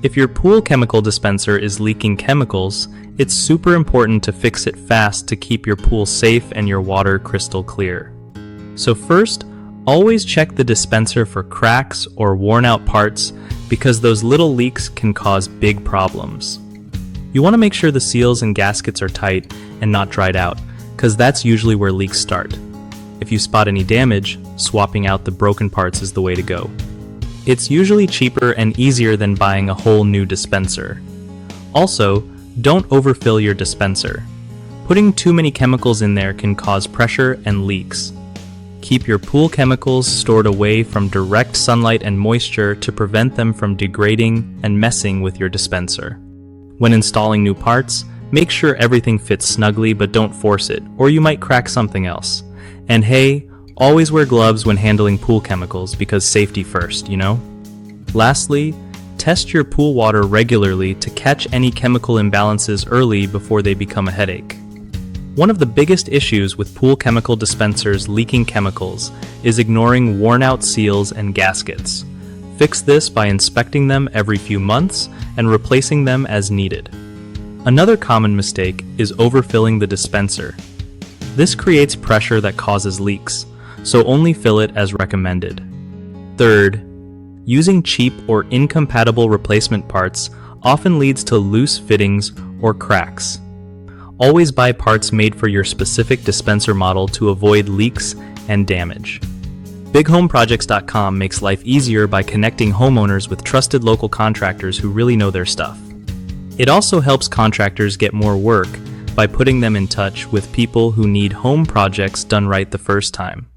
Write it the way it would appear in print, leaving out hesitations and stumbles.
If your pool chemical dispenser is leaking chemicals, it's super important to fix it fast to keep your pool safe and your water crystal clear. So first, always check the dispenser for cracks or worn out parts because those little leaks can cause big problems. You want to make sure the seals and gaskets are tight and not dried out, because that's usually where leaks start. If you spot any damage, swapping out the broken parts is the way to go. It's usually cheaper and easier than buying a whole new dispenser. Also, don't overfill your dispenser. Putting too many chemicals in there can cause pressure and leaks. Keep your pool chemicals stored away from direct sunlight and moisture to prevent them from degrading and messing with your dispenser. When installing new parts, make sure everything fits snugly, but don't force it, or you might crack something else. And hey, always wear gloves when handling pool chemicals because safety first, you know? Lastly, test your pool water regularly to catch any chemical imbalances early before they become a headache. One of the biggest issues with pool chemical dispensers leaking chemicals is ignoring worn-out seals and gaskets. Fix this by inspecting them every few months and replacing them as needed. Another common mistake is overfilling the dispenser. This creates pressure that causes leaks, so only fill it as recommended. Third, using cheap or incompatible replacement parts often leads to loose fittings or cracks. Always buy parts made for your specific dispenser model to avoid leaks and damage. BigHomeProjects.com makes life easier by connecting homeowners with trusted local contractors who really know their stuff. It also helps contractors get more work by putting them in touch with people who need home projects done right the first time.